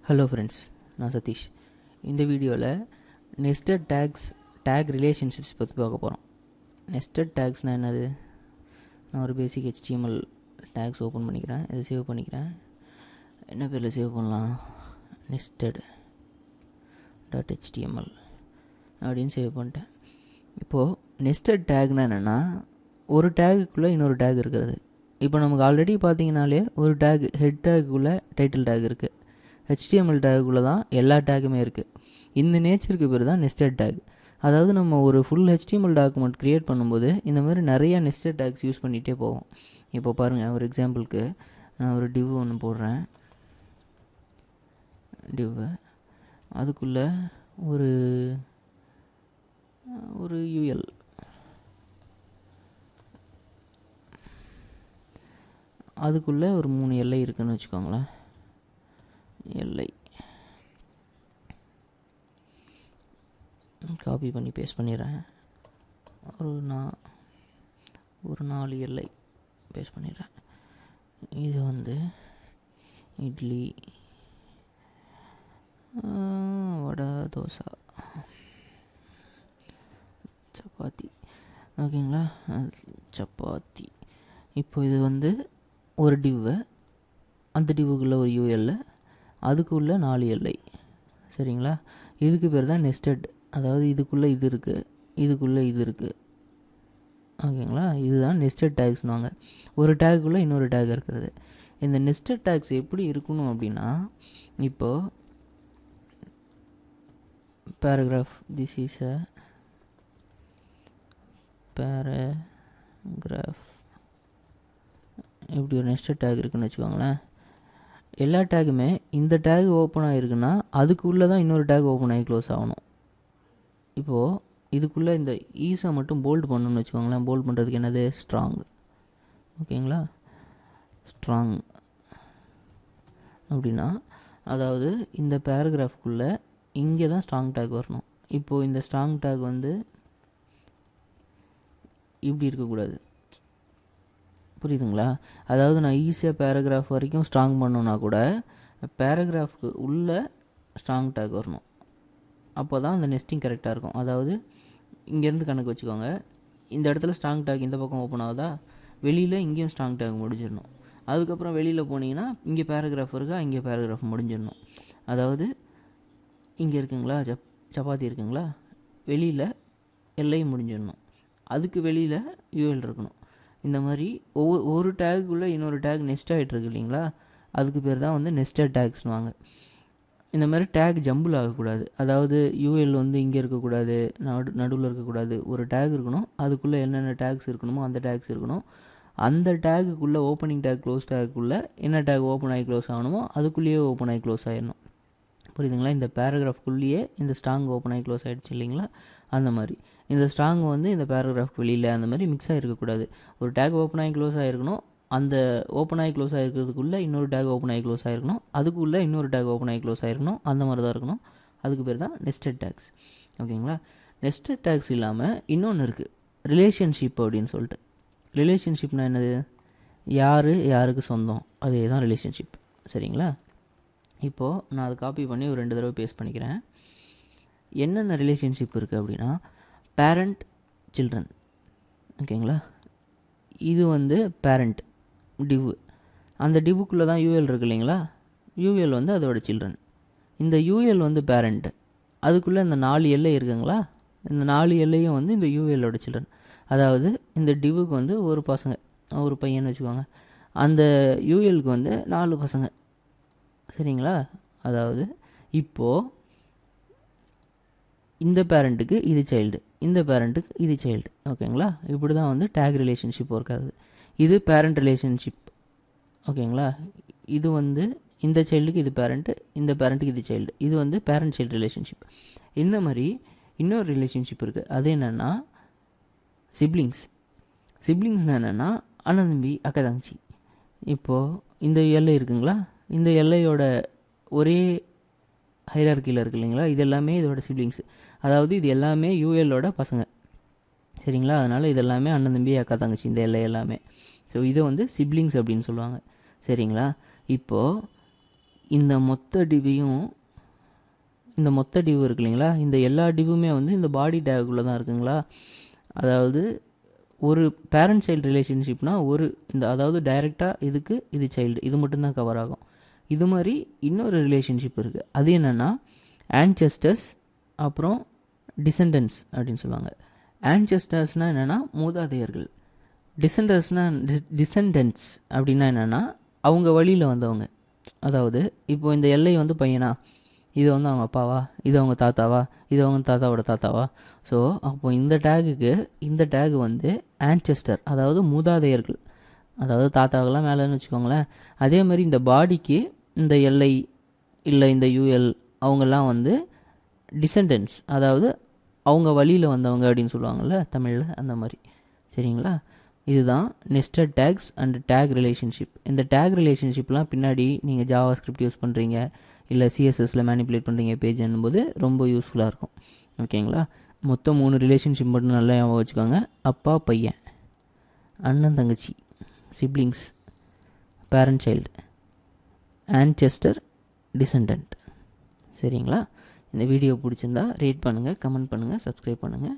Hello friends, நான் சதீஷ். இந்த வீடியோவில் நெஸ்டட் டேக் ரிலேஷன்ஷிப்ஸ் பற்றி பார்க்க போகிறோம். நெஸ்டட் டேக்ஸ்னால் என்னது? நான் ஒரு பேசிக் HTML டேக்ஸ் ஓப்பன் பண்ணிக்கிறேன். இதை சேவ் பண்ணிக்கிறேன். என்ன பேரில் சேவ் பண்ணலாம்? nested.html அப்படின்னு சேவ் பண்ணிட்டேன். இப்போது நெஸ்டட் டேக்னால் என்னென்னா, ஒரு டேகுக்குள்ளே இன்னொரு டேக் இருக்கிறது. இப்போ நமக்கு ஆல்ரெடி பார்த்தீங்கனாலே ஒரு டேக் ஹெட் டேக்குள்ளே டைட்டில் டேக் இருக்குது. HTML டேக்குள்ளே தான் எல்லா டேக்குமே இருக்குது. இந்த நேச்சருக்கு பேர் தான் நெஸ்டட் டேக். அதாவது நம்ம ஒரு ஃபுல் HTML டாக்குமெண்ட் க்ரியேட் பண்ணும்போது இந்த மாதிரி நிறையா நெஸ்டட் டேக்ஸ் யூஸ் பண்ணிகிட்டே போவோம். இப்போ பாருங்கள், ஒரு எக்ஸாம்பிளுக்கு நான் ஒரு டிவ் ஒன்று போடுறேன். டிவ்வை அதுக்குள்ளே ஒரு UL, அதுக்குள்ளே ஒரு 3 எல்லை இருக்குதுன்னு வச்சுக்கோங்களேன். எல்லை காப்பி பண்ணி பேஸ்ட் பண்ணிடுறேன். ஒரு 4 எல்லை பேஸ்ட் பண்ணிடுறேன். இது வந்து இட்லி, வடை, தோசை, சப்பாத்தி. ஓகேங்களா? சப்பாத்தி. இப்போ இது வந்து ஒரு டிவ்வு, அந்த டிவ்வுக்குள்ளே ஒரு UL, அதுக்குள்ளே 4 எல்லை. சரிங்களா? இதுக்கு பேர் தான் நெஸ்டட். அதாவது இதுக்குள்ளே இது இருக்குது, இதுக்குள்ளே இது இருக்குது. ஓகேங்களா? இதுதான் நெஸ்டட் டேக்ஸ்னுவாங்க. ஒரு டேக்குள்ளே இன்னொரு டேக் இருக்கிறது. இந்த நெஸ்டட் டேக்ஸ் எப்படி இருக்கணும் அப்படின்னா, இப்போது paragraph, this is a paragraph, இப்படி ஒரு நெஸ்டட் டேக் இருக்குன்னு வச்சுக்கோங்களேன். எல்லா டேக்குமே இந்த டேக் ஓப்பன் ஆகிருக்குன்னா அதுக்குள்ளே தான் இன்னொரு டேக் ஓப்பன் ஆகி க்ளோஸ் ஆகணும். இப்போது இதுக்குள்ளே இந்த ஈஸை மட்டும் போல்டு பண்ணணும்னு வச்சுக்கோங்களேன். போல்டு பண்ணுறதுக்கு என்னது? ஸ்ட்ராங். ஓகேங்களா? ஸ்ட்ராங் அப்படின்னா, அதாவது இந்த பேராகிராஃப்குள்ளே இங்கே தான் ஸ்ட்ராங் டேக் வரணும். இப்போது இந்த ஸ்ட்ராங் டேக் வந்து இப்படி இருக்கக்கூடாது. புரியுதுங்களா? அதாவது நான் ஈஸியாக பேராகிராஃப் வரைக்கும் ஸ்ட்ராங் பண்ணணுன்னா கூட பேராகிராஃப்க்கு உள்ளே ஸ்ட்ராங் டேக் வரணும். அப்போ தான் அந்த நெஸ்டிங் கரெக்டாக இருக்கும். அதாவது இங்கேருந்து கணக்கு வச்சுக்கோங்க. இந்த இடத்துல ஸ்ட்ராங் டேக் இந்த பக்கம் ஓப்பன் ஆகுதா, வெளியில் இங்கேயும் ஸ்ட்ராங் டேக் முடிஞ்சிடணும். அதுக்கப்புறம் வெளியில் போனீங்கன்னா இங்கே பேராகிராஃப் இருக்கா, இங்கே பேராகிராஃப் முடிஞ்சிடணும். அதாவது இங்கே இருக்குங்களா, சப்பாத்தி இருக்குங்களா, வெளியில் எல்லையும் முடிஞ்சிடணும். அதுக்கு வெளியில் UL இருக்கணும். இந்த மாதிரி ஒரு டேக்குள்ளே இன்னொரு டேக் நெஸ்ட் ஆகிட்டு இருக்கு இல்லைங்களா, அதுக்கு பேர் தான் வந்து நெஸ்டட் டேக்ஸ்னுவாங்க. இந்த மாதிரி டேக் ஜம்பிள் ஆகக்கூடாது. அதாவது UL வந்து இங்கே இருக்கக்கூடாது, நடுவில் இருக்கக்கூடாது. ஒரு டேக் இருக்கணும், அதுக்குள்ளே என்னென்ன டேக்ஸ் இருக்கணுமோ அந்த டேக்ஸ் இருக்கணும். அந்த டேக்குள்ளே ஓப்பனிங் டேக், க்ளோஸ் டேக்குள்ளே என்ன டேக் ஓப்பன் ஆகி க்ளோஸ் ஆகணுமோ அதுக்குள்ளேயே ஓப்பன் ஆகி க்ளோஸ் ஆகிடணும். புரியுதுங்களா? இந்த பேராகிராஃப்குள்ளேயே இந்த ஸ்ட்ராங் ஓப்பன் ஆகி க்ளோஸ் ஆகிடுச்சு இல்லைங்களா, அந்த மாதிரி இந்த ஸ்ட்ராங் வந்து இந்த பேராகிராஃப் வெளியில் அந்த மாதிரி மிக்ஸ் ஆகிருக்கக்கூடாது. ஒரு டேக் ஓப்பன் ஆகி க்ளோஸ் ஆகிருக்கணும், அந்த ஓப்பன் ஆகி க்ளோஸ் ஆகிருக்கிறதுக்குள்ளே இன்னொரு டேக் ஓப்பன் ஆகி க்ளோஸ் ஆகிருக்கணும், அதுக்குள்ளே இன்னொரு டேக் ஓப்பன் ஆகி க்ளோஸ் ஆகிருக்கணும். அந்த மாதிரி தான் இருக்கணும். அதுக்கு பேர் தான் நெஸ்டட் டேக்ஸ். ஓகேங்களா? நெஸ்டட் டேக்ஸ் இல்லாமல் இன்னொன்று இருக்குது, ரிலேஷன்ஷிப் அப்படின்னு சொல்லிட்டு. ரிலேஷன்ஷிப்னால் என்னது? யாருக்கு சொந்தம், அதே தான் ரிலேஷன்ஷிப். சரிங்களா? இப்போது நான் அதை காப்பி பண்ணி ஒரு 2 தடவை பேஸ்ட் பண்ணிக்கிறேன். என்னென்ன ரிலேஷன்ஷிப் இருக்குது அப்படின்னா, பேரண்ட், சில்ட்ரன். ஓகேங்களா? இது வந்து பேரண்ட் டிவ். அந்த டிவ்வுக்குள்ளே தான் UL இருக்குது இல்லைங்களா, UL வந்து அதோட சில்ட்ரன். இந்த UL வந்து பேரண்ட், அதுக்குள்ளே இந்த 4 எல்லை இருக்குங்களா, இந்த 4 எல்லையும் வந்து இந்த ULோட சில்ட்ரன். அதாவது இந்த டிவ்வுக்கு வந்து ஒரு பையன் வச்சுக்கோங்க, அந்த ULக்கு வந்து 4 பசங்க. சரிங்களா? அதாவது இப்போது இந்த பேரண்ட்டுக்கு இது சைல்டு, இந்த பேரண்ட்டுக்கு இது சைல்டு. ஓகேங்களா? இப்படி தான் வந்து டேக் ரிலேஷன்ஷிப் ஒர்க் ஆகுது. இது பேரண்ட் ரிலேஷன்ஷிப். ஓகேங்களா? இது வந்து இந்த சைல்டுக்கு இது பேரண்ட்டு, இந்த பேரண்ட்டுக்கு இது சைல்டு. இது வந்து பேரண்ட் சைல்டு ரிலேஷன்ஷிப். இந்த மாதிரி இன்னொரு ரிலேஷன்ஷிப் இருக்குது. அது என்னென்னா சிப்ளிங்ஸ். சிப்ளிங்ஸ்னால் என்னென்னா அண்ணன் தம்பி, அக்கா தங்கச்சி. இப்போது இந்த எல்லை இருக்குங்களா, இந்த எல்லையோட ஒரே ஹைரார்க்கியில் இருக்குது இல்லைங்களா, இது எல்லாமே இதோட சிப்ளிங்ஸ். அதாவது இது எல்லாமே ULோட பசங்க. சரிங்களா? அதனால் இது எல்லாமே அண்ணன் தம்பி, அக்கா தங்கச்சி, இந்த எல்லை எல்லாமே. ஸோ இதை வந்து சிப்ளிங்ஸ் அப்படின்னு சொல்லுவாங்க. சரிங்களா? இப்போது இந்த மொத்த டிவையும் இந்த மொத்த டிவ் இருக்கு இல்லைங்களா, இந்த எல்லா டிவுமே வந்து இந்த பாடி டேக்குள்ளே தான் இருக்குங்களா. அதாவது ஒரு பேரண்ட் சைல்டு ரிலேஷன்ஷிப்னா அதாவது டைரெக்டாக இதுக்கு இது சைல்டு இது மட்டும்தான் கவர் ஆகும். இது மாதிரி இன்னொரு ரிலேஷன்ஷிப் இருக்குது. அது என்னென்னா ஆன்செஸ்டர்ஸ் அப்புறம் டிசெண்டன்ஸ் அப்படின்னு சொல்லுவாங்க. ஆன்செஸ்டர்ஸ்னால் என்னென்னா மூதாதையர்கள். டிசெண்டன்ஸ் அப்படின்னா என்னென்னா அவங்க வழியில் வந்தவங்க. அதாவது இப்போது இந்த எல்லை வந்து பையனா, இது வந்து அவங்க அப்பாவா, இது அவங்க தாத்தாவா, இது அவங்க தாத்தாவோட தாத்தாவா. ஸோ அப்போது இந்த டேகு வந்து ஆன்செஸ்டர், அதாவது மூதாதையர்கள், அதாவது தாத்தாக்கெல்லாம் மேலேன்னு வச்சுக்கோங்களேன். அதே மாதிரி இந்த பாடிக்கு இந்த எல்ஐ இல்லை இந்த யூஎல் அவங்கெல்லாம் வந்து டிசெண்டன்ஸ், அதாவது அவங்க வழியில் வந்தவங்க அப்படின்னு சொல்லுவாங்கள்ல தமிழில், அந்த மாதிரி. சரிங்களா. இதுதான் nested tags and tag relationship. இந்த டேக் ரிலேஷன்ஷிப்லாம் பின்னாடி நீங்கள் ஜாவா ஸ்கிரிப்ட் யூஸ் பண்ணுறீங்க இல்லை சிஎஸ்எஸில் மேனிப்புலேட் பண்ணுறீங்க பேஜ்னும் போது ரொம்ப யூஸ்ஃபுல்லாக இருக்கும். ஓகேங்களா. மொத்தம் 3 ரிலேஷன்ஷிப் மட்டும் நல்லா ஞாபகம் வச்சுக்கோங்க. அப்பா பையன், அண்ணன் தங்கச்சி, siblings, parent child, ancestor, descendant. சரிங்களா. இந்த வீடியோ பிடிச்சிருந்தா ரேட் பண்ணுங்கள், கமெண்ட் பண்ணுங்கள், சப்ஸ்கிரைப் பண்ணுங்கள்.